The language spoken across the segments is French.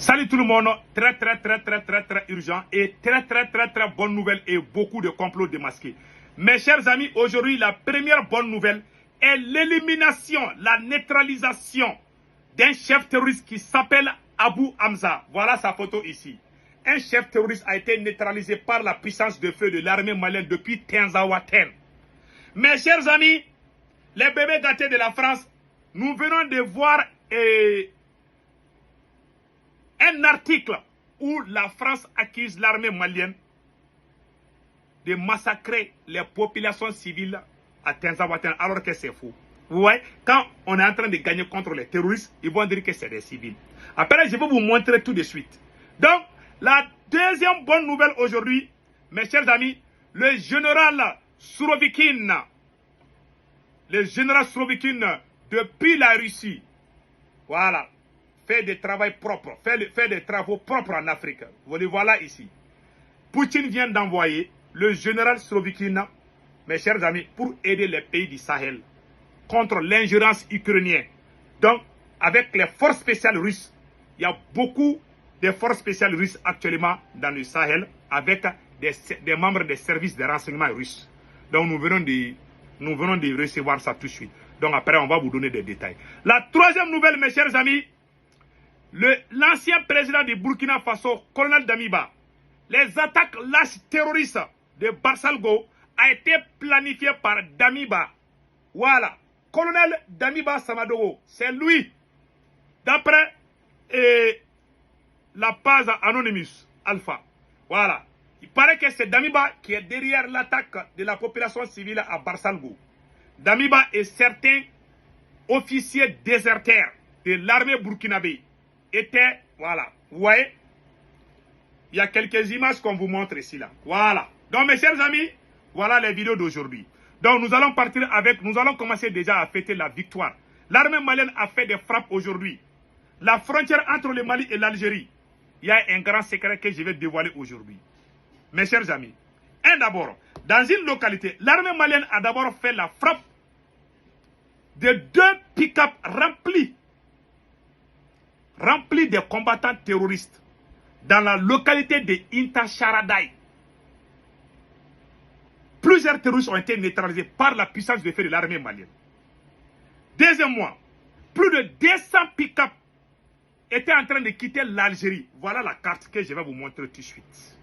Salut tout le monde, très urgent et très bonne nouvelle et beaucoup de complots démasqués. Mes chers amis, aujourd'hui la première bonne nouvelle est l'élimination, la neutralisation d'un chef terroriste qui s'appelle Abu Hamza. Voilà sa photo ici. Un chef terroriste a été neutralisé par la puissance de feu de l'armée malienne depuis Tinzaouaten. Mes chers amis, les bébés gâtés de la France, nous venons de voir un article où la France accuse l'armée malienne de massacrer les populations civiles à Tinzaouaten, alors que c'est faux. Vous voyez, quand on est en train de gagner contre les terroristes, ils vont dire que c'est des civils. Après, je vais vous montrer tout de suite. Donc, la deuxième bonne nouvelle aujourd'hui, mes chers amis, le général Surovikin, depuis la Russie, voilà, fait des travaux propres, fait des travaux propres en Afrique. Vous le voilà ici. Poutine vient d'envoyer le général Surovikin, mes chers amis, pour aider les pays du Sahel contre l'ingérence ukrainienne. Donc, avec les forces spéciales russes, il y a beaucoup de forces spéciales russes actuellement dans le Sahel avec des membres des services de renseignement russes. Donc, nous venons de recevoir ça tout de suite. Donc, après, on va vous donner des détails. La troisième nouvelle, mes chers amis, l'ancien président du Burkina Faso, colonel Damiba, les attaques lâches terroristes de Barsalgo a été planifiées par Damiba. Voilà, colonel Damiba Samadogo, c'est lui. D'après la page Anonymous Alpha. Voilà, il paraît que c'est Damiba qui est derrière l'attaque de la population civile à Barsalgo. Damiba et certains officiers déserteurs de l'armée burkinabé étaient, voilà, vous voyez, il y a quelques images qu'on vous montre ici, là. Voilà. Donc, mes chers amis, voilà les vidéos d'aujourd'hui. Donc, nous allons commencer déjà à fêter la victoire. L'armée malienne a fait des frappes aujourd'hui. La frontière entre le Mali et l'Algérie, il y a un grand secret que je vais dévoiler aujourd'hui. Mes chers amis, d'abord, dans une localité, l'armée malienne a d'abord fait la frappe de 2 pick-up remplis de combattants terroristes dans la localité de Intacharadai. Plusieurs terroristes ont été neutralisés par la puissance de feu de l'armée malienne. Deuxièmement, plus de 200 pick-up étaient en train de quitter l'Algérie. Voilà la carte que je vais vous montrer tout de suite.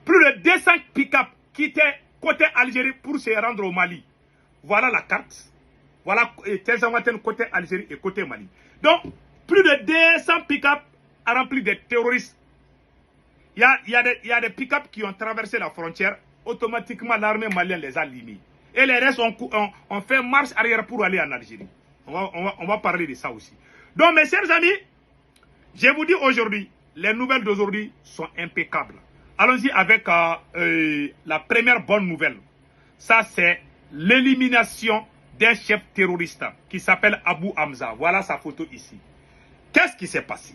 Plus de 200 pick-up quittaient côté Algérie pour se rendre au Mali. Voilà la carte. Voilà Tinzaouaten côté Algérie et côté Mali. Donc, plus de 200 pick-up remplis de terroristes. Il y a des pick-up qui ont traversé la frontière. Automatiquement, l'armée malienne les a limés. Et les restes ont fait marche arrière pour aller en Algérie. On va parler de ça aussi. Donc, mes chers amis, je vous dis aujourd'hui, les nouvelles d'aujourd'hui sont impeccables. Allons-y avec la première bonne nouvelle. Ça, c'est l'élimination d'un chef terroriste qui s'appelle Abu Hamza. Voilà sa photo ici. Qu'est-ce qui s'est passé?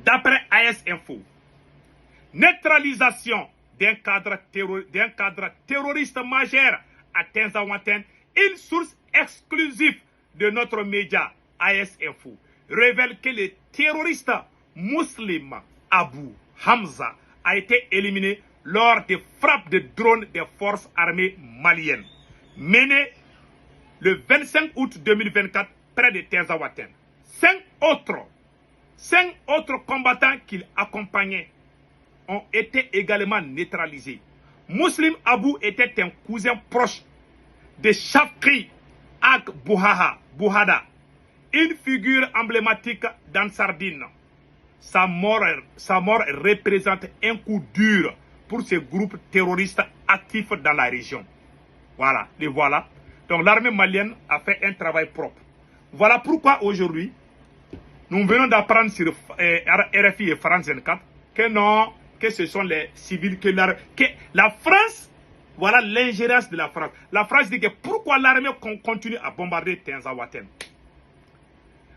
D'après AS Info, neutralisation d'un cadre terroriste majeur à Tinzaouaten, une source exclusive de notre média AS Info révèle que le terroriste musulman Abu Hamza a été éliminé lors des frappes de drones des forces armées maliennes menées le 25 août 2024 près de Tinzaouaten. 5 autres combattants qu'il accompagnait ont été également neutralisés. Muslim Abu était un cousin proche de Shafri Ag Bouhada, une figure emblématique d'Ansardine. Sa mort représente un coup dur pour ces groupes terroristes actifs dans la région. Voilà, les voilà. Donc l'armée malienne a fait un travail propre. Voilà pourquoi aujourd'hui, nous venons d'apprendre sur RFI et France 24 que non, que ce sont les civils, que la France, voilà l'ingérence de la France. La France dit que pourquoi l'armée continue à bombarder Tinzaouaten.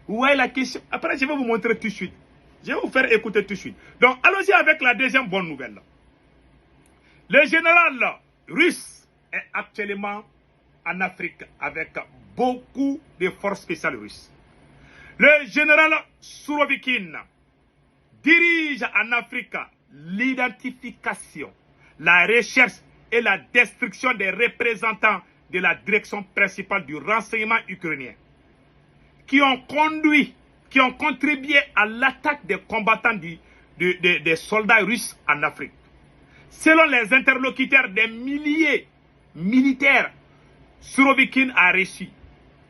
Vous voyez la question? Après, je vais vous montrer tout de suite. Je vais vous faire écouter tout de suite. Donc, allons-y avec la deuxième bonne nouvelle. Le général russe est actuellement en Afrique avec beaucoup de forces spéciales russes. Le général Sourovikine dirige en Afrique l'identification, la recherche et la destruction des représentants de la direction principale du renseignement ukrainien qui ont contribué à l'attaque des combattants des soldats russes en Afrique. Selon les interlocuteurs, des milliers militaires Sourovikine a reçu.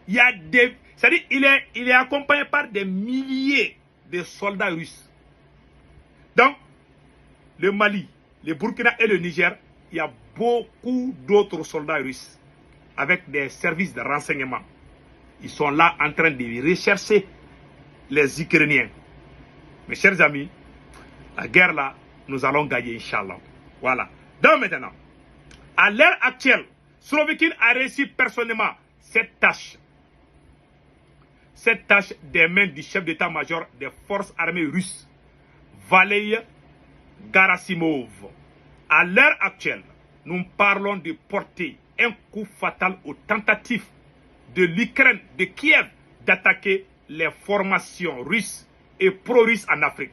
C'est-à-dire il est accompagné par des milliers de soldats russes. Donc, le Mali, le Burkina et le Niger, il y a beaucoup d'autres soldats russes avec des services de renseignement. Ils sont là en train de rechercher les Ukrainiens. Mes chers amis, la guerre là, nous allons gagner, Inch'Allah. Voilà. Donc maintenant, à l'heure actuelle, Sourovikine a reçu personnellement cette tâche. Cette tâche des mains du chef d'état-major des forces armées russes, Valery Gerasimov. À l'heure actuelle, nous parlons de porter un coup fatal aux tentatives de l'Ukraine, de Kiev, d'attaquer les formations russes et pro-russes en Afrique.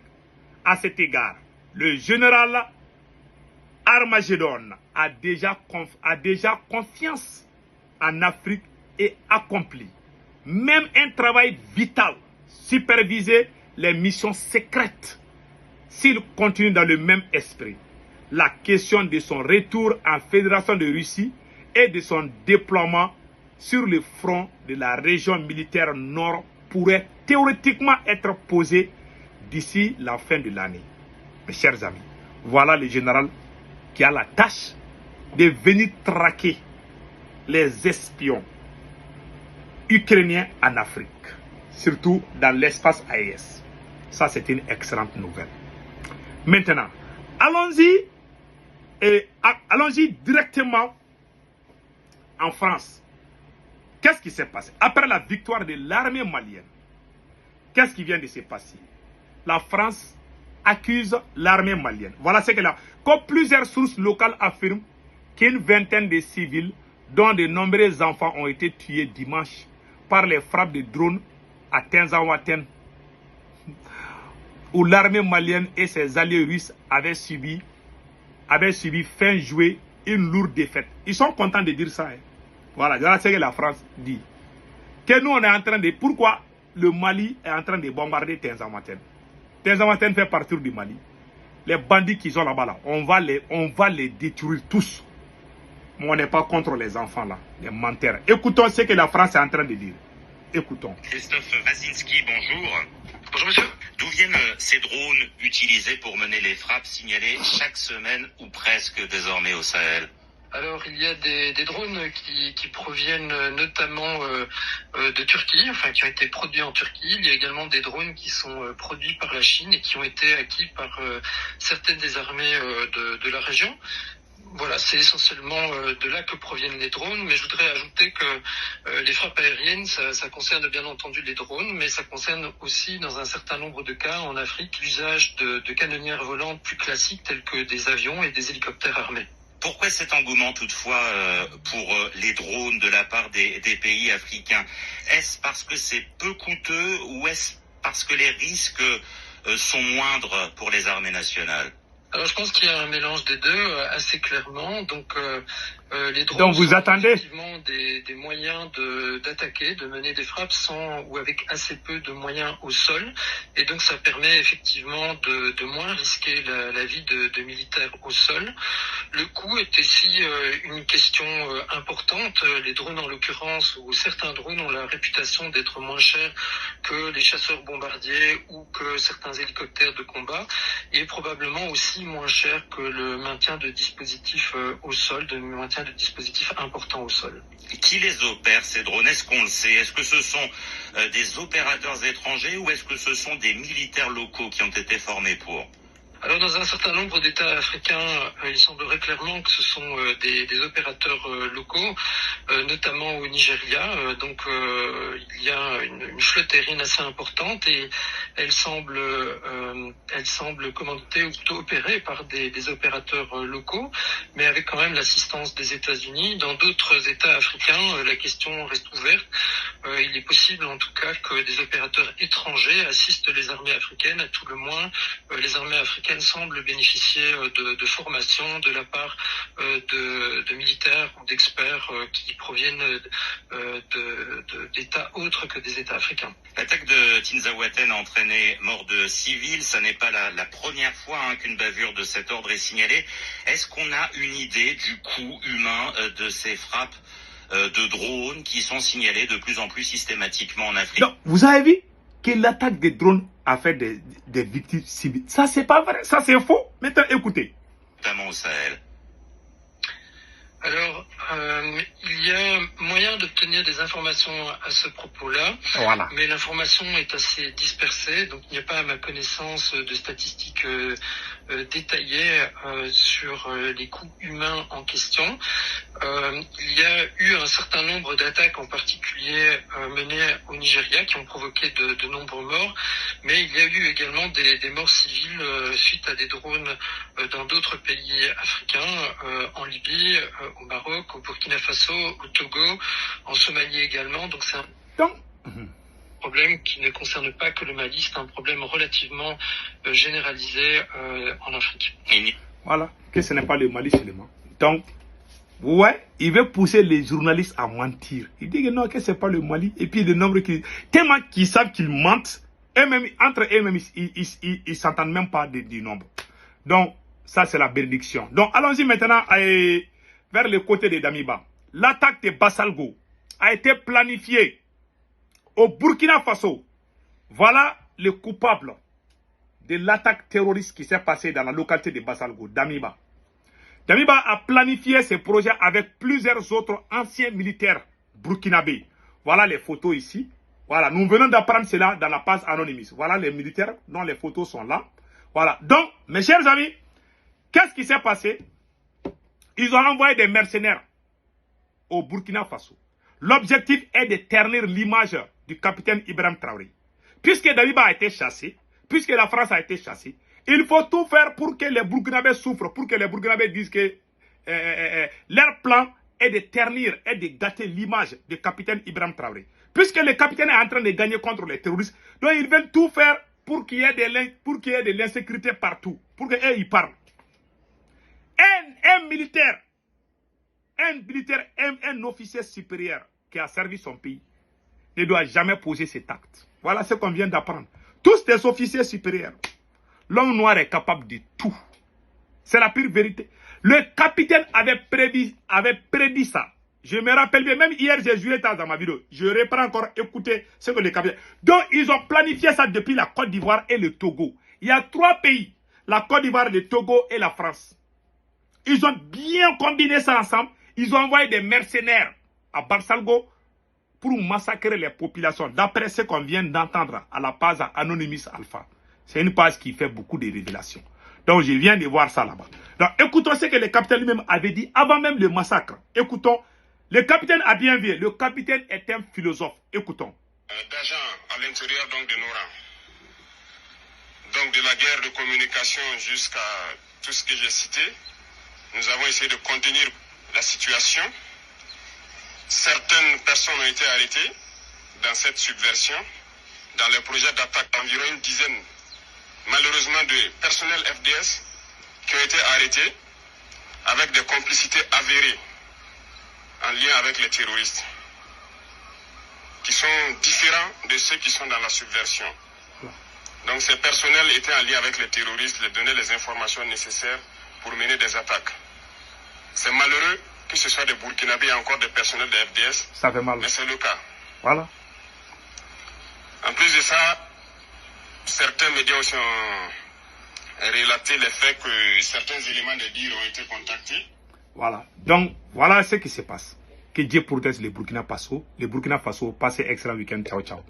À cet égard, le général Armageddon a déjà confiance en Afrique et accompli même un travail vital, superviser les missions secrètes. S'il continue dans le même esprit, la question de son retour en Fédération de Russie et de son déploiement sur le front de la région militaire nord pourrait théoriquement être posée d'ici la fin de l'année. Mes chers amis, voilà le général qui a la tâche de venir traquer les espions ukrainiens en Afrique, surtout dans l'espace AES. Ça, c'est une excellente nouvelle. Maintenant, allons-y directement en France. Qu'est-ce qui s'est passé? Après la victoire de l'armée malienne, qu'est-ce qui vient de se passer? La France accuse l'armée malienne. Voilà ce qu'elle a. Comme plusieurs sources locales affirment qu'une vingtaine de civils, dont de nombreux enfants, ont été tués dimanche par les frappes de drones à Tinzaouaten, où l'armée malienne et ses alliés russes avaient subi fin juillet une lourde défaite. Ils sont contents de dire ça. Hein. Voilà ce que la France dit. Que nous, on est en train de... Pourquoi le Mali est en train de bombarder Tinzaouaten? Tinzaouaten fait partie du Mali. Les bandits qui sont là-bas, là, on va les détruire tous. Mais on n'est pas contre les enfants là, les menteurs. Écoutons ce que la France est en train de dire. Écoutons. Christophe Wazinski, bonjour. Bonjour monsieur. D'où viennent ces drones utilisés pour mener les frappes signalées chaque semaine ou presque désormais au Sahel? Alors il y a des drones qui proviennent notamment de Turquie, enfin qui ont été produits en Turquie. Il y a également des drones qui sont produits par la Chine et qui ont été acquis par certaines des armées de la région. Voilà, c'est essentiellement de là que proviennent les drones, mais je voudrais ajouter que les frappes aériennes, ça concerne bien entendu les drones, mais ça concerne aussi, dans un certain nombre de cas en Afrique, l'usage de canonnières volantes plus classiques telles que des avions et des hélicoptères armés. Pourquoi cet engouement toutefois pour les drones de la part des pays africains? Est-ce parce que c'est peu coûteux ou est-ce parce que les risques sont moindres pour les armées nationales? Alors je pense qu'il y a un mélange des deux assez clairement. Donc les drones donc vous attendez effectivement des moyens d'attaquer, de mener des frappes sans ou avec assez peu de moyens au sol, et donc ça permet effectivement de moins risquer la vie de militaires au sol. Le coût est ici une question importante. Les drones en l'occurrence, ou certains drones ont la réputation d'être moins chers que les chasseurs bombardiers ou que certains hélicoptères de combat, et probablement aussi moins cher que le maintien de dispositifs au sol, de maintien de dispositifs importants au sol. Qui les opère ces drones? Est-ce qu'on le sait? Est-ce que ce sont des opérateurs étrangers ou est-ce que ce sont des militaires locaux qui ont été formés pour? Alors dans un certain nombre d'États africains, il semblerait clairement que ce sont des opérateurs locaux, notamment au Nigeria. Donc il y a une flotte aérienne assez importante et elle semble commandée ou plutôt opérée par des opérateurs locaux, mais avec quand même l'assistance des États-Unis. Dans d'autres États africains, la question reste ouverte. Il est possible en tout cas que des opérateurs étrangers assistent les armées africaines. À tout le moins, les armées africaines semblent bénéficier de formation de la part de militaires ou d'experts qui proviennent d'États autres que des États africains. L'attaque de Tinzaouaten a entraîné mort de civils. Ça n'est pas la première fois qu'une bavure de cet ordre est signalée. Est-ce qu'on a une idée du coût humain de ces frappes de drones qui sont signalées de plus en plus systématiquement en Afrique? Donc, vous avez vu que l'attaque des drones a fait des victimes civiles. Ça, c'est pas vrai. Ça, c'est faux. Maintenant, écoutez. Notamment au Sahel. Alors, il y a moyen d'obtenir des informations à ce propos-là, voilà. Mais l'information est assez dispersée, donc il n'y a pas à ma connaissance de statistiques détaillées sur les coûts humains en question. Il y a eu un certain nombre d'attaques, en particulier menées au Nigeria, qui ont provoqué de nombreux morts, mais il y a eu également des morts civiles suite à des drones dans d'autres pays africains, en Libye, au Maroc, au Burkina Faso, au Togo, en Somalie également. Donc c'est un problème qui ne concerne pas que le Mali, c'est un problème relativement généralisé en Afrique. Voilà, que ce n'est pas le Mali seulement. Donc, ouais, il veut pousser les journalistes à mentir. Il dit que non, que ce n'est pas le Mali. Et puis le nombre qui... Tellement qu'ils savent qu'ils mentent, eux-mêmes, entre eux-mêmes, ils ne s'entendent même pas du nombre. Donc, ça c'est la bénédiction. Donc, allons-y maintenant vers le côté de Damiba. L'attaque de Bassalgo a été planifiée au Burkina Faso. Voilà le coupable de l'attaque terroriste qui s'est passée dans la localité de Bassalgo, Damiba. Damiba a planifié ce projet avec plusieurs autres anciens militaires burkinabés. Voilà les photos ici. Voilà, nous venons d'apprendre cela dans la page Anonymous. Voilà les militaires dont les photos sont là. Voilà, donc, mes chers amis, qu'est-ce qui s'est passé? Ils ont envoyé des mercenaires au Burkina Faso. L'objectif est de ternir l'image du capitaine Ibrahim Traoré. Puisque Damiba a été chassé, puisque la France a été chassée, il faut tout faire pour que les Burkinabés souffrent, pour que les Burkinabés disent que leur plan est de ternir, est de gâter l'image du capitaine Ibrahim Traoré. Puisque le capitaine est en train de gagner contre les terroristes, donc ils veulent tout faire pour qu'il y ait de l'insécurité partout, pour qu'eux ils parlent. Un militaire, un officier supérieur qui a servi son pays ne doit jamais poser cet acte. Voilà ce qu'on vient d'apprendre. Tous des officiers supérieurs. L'homme noir est capable de tout. C'est la pure vérité. Le capitaine avait prédit ça. Je me rappelle bien, même hier j'ai joué dans ma vidéo. Je reprends encore écouter ce que le capitaine... Donc ils ont planifié ça depuis la Côte d'Ivoire et le Togo. Il y a 3 pays. La Côte d'Ivoire, le Togo et la France. Ils ont bien combiné ça ensemble. Ils ont envoyé des mercenaires à Bassalgo pour massacrer les populations. D'après ce qu'on vient d'entendre à la page Anonymous Alpha. C'est une page qui fait beaucoup de révélations. Donc je viens de voir ça là-bas. Donc écoutons ce que le capitaine lui-même avait dit avant même le massacre. Écoutons. Le capitaine a bien vu. Le capitaine est un philosophe. Écoutons. D'agents à l'intérieur donc de nos rangs. Donc de la guerre de communication jusqu'à tout ce que j'ai cité. Nous avons essayé de contenir la situation. Certaines personnes ont été arrêtées dans cette subversion. Dans les projets d'attaque, environ une dizaine, malheureusement, de personnels FDS qui ont été arrêtés avec des complicités avérées en lien avec les terroristes, qui sont différents de ceux qui sont dans la subversion. Donc ces personnels étaient en lien avec les terroristes, les donner les informations nécessaires pour mener des attaques. C'est malheureux que ce soit des Burkinabés et encore des personnels de FDS. Ça fait mal. Mais c'est le cas. Voilà. En plus de ça, certains médias aussi ont relaté le fait que certains éléments de dire ont été contactés. Voilà. Donc, voilà ce qui se passe. Que Dieu protège les Burkina Faso. Les Burkina Faso, passez excellent week-end. Ciao, ciao.